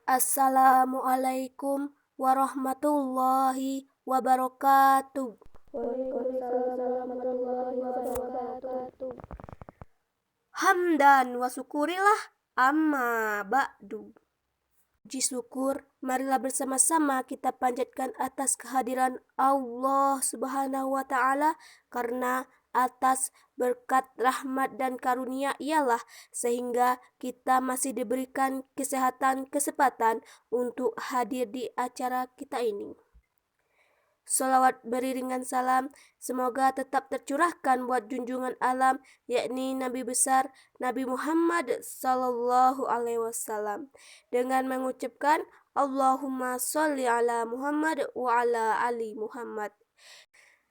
Assalamualaikum warahmatullahi wabarakatuh. Waalaikumsalam warahmatullahi wabarakatuh. Hamdan wa syukurilah amma ba'du. Puji syukur, marilah bersama-sama kita panjatkan atas kehadiran Allah Subhanahu wa Ta'ala, karena atas berkat rahmat dan karunia ialah sehingga kita masih diberikan kesempatan untuk hadir di acara kita ini. Salawat beriringan salam semoga tetap tercurahkan buat junjungan alam, yakni Nabi besar Nabi Muhammad Sallallahu Alaihi Wasallam, dengan mengucapkan Allahumma sholli ala Muhammad wa ala ali Muhammad.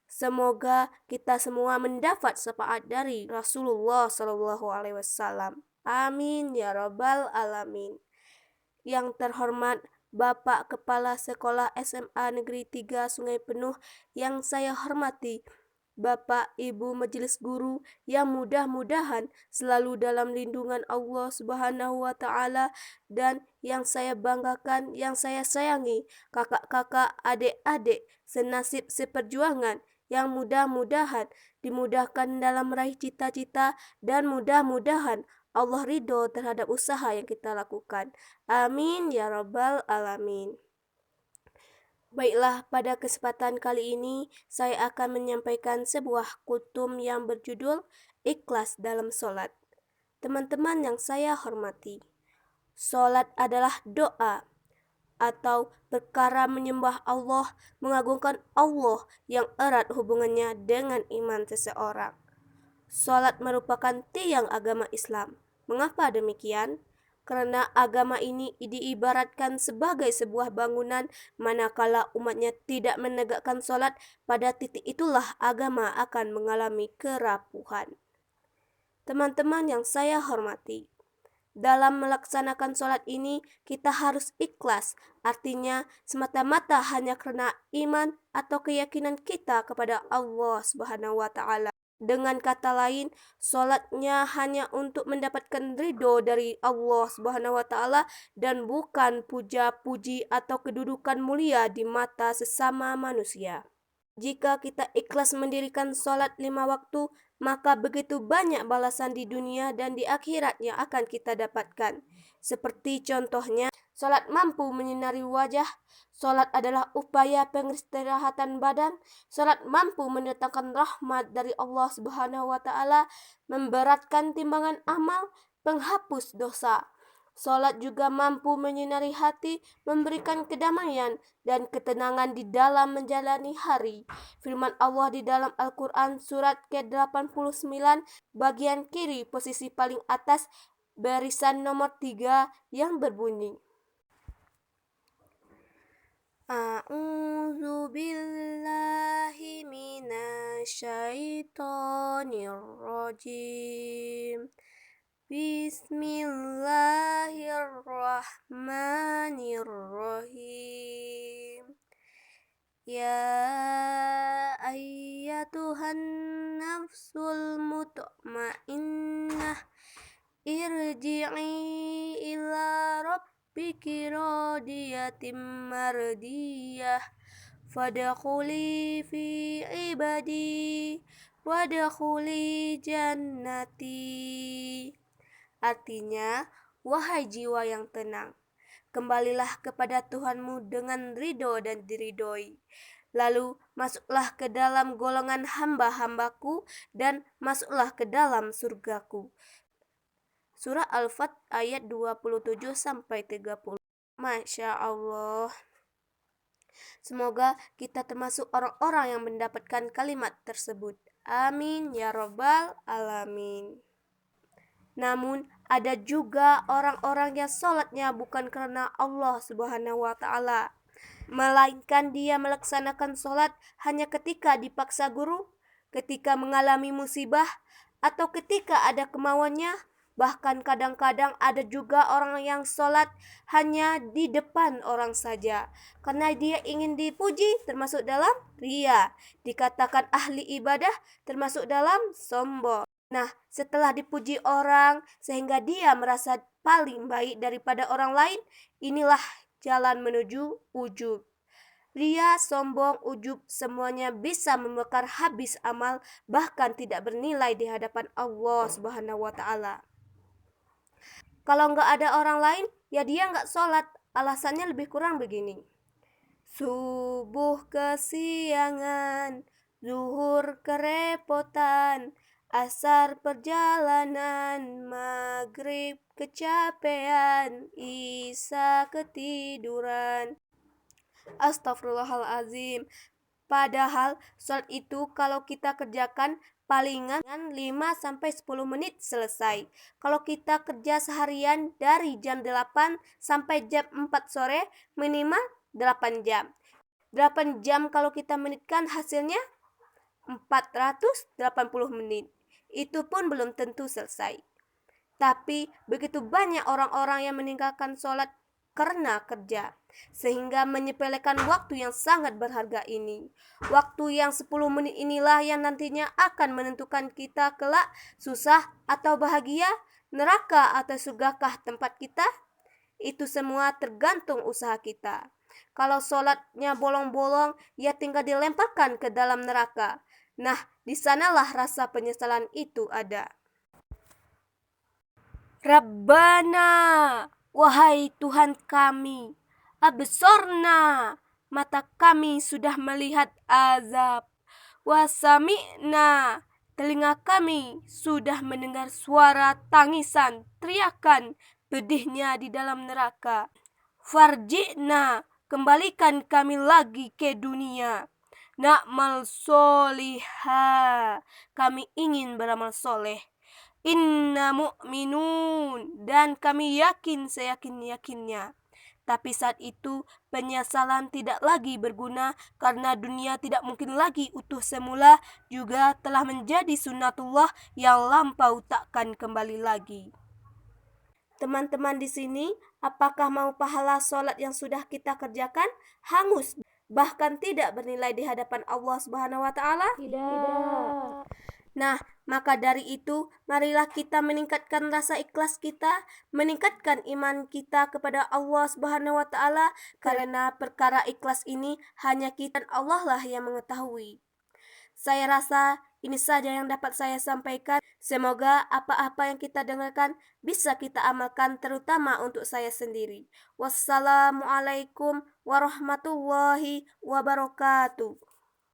Semoga kita semua mendapat syafaat dari Rasulullah Sallallahu Alaihi Wasallam. Amin ya rabbal alamin. Yang terhormat Bapak Kepala Sekolah SMA Negeri 3 Sungai Penuh yang saya hormati, Bapak Ibu Majelis Guru yang mudah-mudahan selalu dalam lindungan Allah Subhanahu wa Ta'ala, dan yang saya banggakan, yang saya sayangi, kakak-kakak, adik-adik senasib seperjuangan yang mudah-mudahan dimudahkan dalam meraih cita-cita, dan mudah-mudahan Allah ridho terhadap usaha yang kita lakukan. Amin ya rabbal alamin. Baiklah, pada kesempatan kali ini saya akan menyampaikan sebuah kutum yang berjudul Ikhlas dalam Sholat. Teman-teman yang saya hormati, sholat adalah doa atau perkara menyembah Allah, mengagungkan Allah yang erat hubungannya dengan iman seseorang. Sholat merupakan tiang agama Islam. Mengapa demikian? Karena agama ini diibaratkan sebagai sebuah bangunan, manakala umatnya tidak menegakkan sholat, pada titik itulah agama akan mengalami kerapuhan. Teman-teman yang saya hormati, dalam melaksanakan sholat ini kita harus ikhlas, artinya semata-mata hanya karena iman atau keyakinan kita kepada Allah Subhanahu wa Ta'ala. Dengan kata lain, sholatnya hanya untuk mendapatkan ridho dari Allah Subhanahu wa Ta'ala dan bukan puja-puji atau kedudukan mulia di mata sesama manusia. Jika kita ikhlas mendirikan sholat 5 waktu, maka begitu banyak balasan di dunia dan di akhirat yang akan kita dapatkan. Seperti contohnya, sholat mampu menyinari wajah, sholat adalah upaya pengistirahatan badan, sholat mampu mendatangkan rahmat dari Allah Subhanahu wa Ta'ala, memberatkan timbangan amal, penghapus dosa. Sholat juga mampu menyinari hati, memberikan kedamaian dan ketenangan di dalam menjalani hari. Firman Allah di dalam Al-Quran surat ke-89 bagian kiri posisi paling atas barisan nomor 3 yang berbunyi, A'udzu billahi minasyaitonir rajim. Bismillahirrahmanirrahim. Ya ayyatuhan nafsul mutmainnah, irji'i ila rabbiki radiyatim mardiyah, fadkhuli fi ibadi wadkhuli jannati. Artinya, wahai jiwa yang tenang, kembalilah kepada Tuhanmu dengan ridho dan diridhoi. Lalu masuklah ke dalam golongan hamba-hambaku dan masuklah ke dalam surgaku. Surah Al-Fat ayat 27-30. Masya Allah. Semoga kita termasuk orang-orang yang mendapatkan kalimat tersebut. Amin ya rabbal alamin. Namun ada juga orang-orang yang sholatnya bukan karena Allah Subhanahu wa Ta'ala, melainkan dia melaksanakan sholat hanya ketika dipaksa guru, ketika mengalami musibah, atau ketika ada kemauannya. Bahkan kadang-kadang ada juga orang yang sholat hanya di depan orang saja, karena dia ingin dipuji, termasuk dalam riya. Dikatakan ahli ibadah, termasuk dalam sombong. Nah, setelah dipuji orang sehingga dia merasa paling baik daripada orang lain, inilah jalan menuju ujub. Ria, sombong, ujub, semuanya bisa membakar habis amal, bahkan tidak bernilai di hadapan Allah Subhanahu wa Ta'ala. Kalau nggak ada orang lain, ya dia nggak sholat. Alasannya lebih kurang begini: subuh kesiangan, zuhur kerepotan, asar perjalanan, maghrib kecapean, isya ketiduran. Astagfirullahalazim. Padahal sholat itu kalau kita kerjakan palingan 5-10 menit selesai. Kalau kita kerja seharian dari jam 8 sampai jam 4 sore, minimal 8 jam. 8 jam kalau kita menitkan, hasilnya 480 menit. Itu pun belum tentu selesai. Tapi begitu banyak orang-orang yang meninggalkan sholat karena kerja, sehingga menyepelekan waktu yang sangat berharga ini. Waktu yang 10 menit inilah yang nantinya akan menentukan kita kelak susah atau bahagia, neraka atau surgakah tempat kita. Itu semua tergantung usaha kita. Kalau sholatnya bolong-bolong, ya tinggal dilemparkan ke dalam neraka. Nah, di sanalah rasa penyesalan itu ada. Rabbana, wahai Tuhan kami, absorna, mata kami sudah melihat azab. Wasami'na, telinga kami sudah mendengar suara tangisan, teriakan pedihnya di dalam neraka. Farji'na, kembalikan kami lagi ke dunia. Na'mal solihah, kami ingin beramal soleh. Inna mu'minun, dan kami yakin seyakin-yakinnya. Tapi saat itu penyesalan tidak lagi berguna, karena dunia tidak mungkin lagi utuh semula, juga telah menjadi sunnatullah yang lampau takkan kembali lagi. Teman-teman di sini, apakah mau pahala sholat yang sudah kita kerjakan hangus, bahkan tidak bernilai di hadapan Allah Subhanahu wa Ta'ala? Tidak. Nah, maka dari itu, marilah kita meningkatkan rasa ikhlas kita, meningkatkan iman kita kepada Allah Subhanahu wa Ta'ala, karena perkara ikhlas ini hanya kita dan Allah lah yang mengetahui. Saya rasa ini saja yang dapat saya sampaikan. Semoga apa-apa yang kita dengarkan bisa kita amalkan, terutama untuk saya sendiri. Wassalamualaikum warahmatullahi wabarakatuh.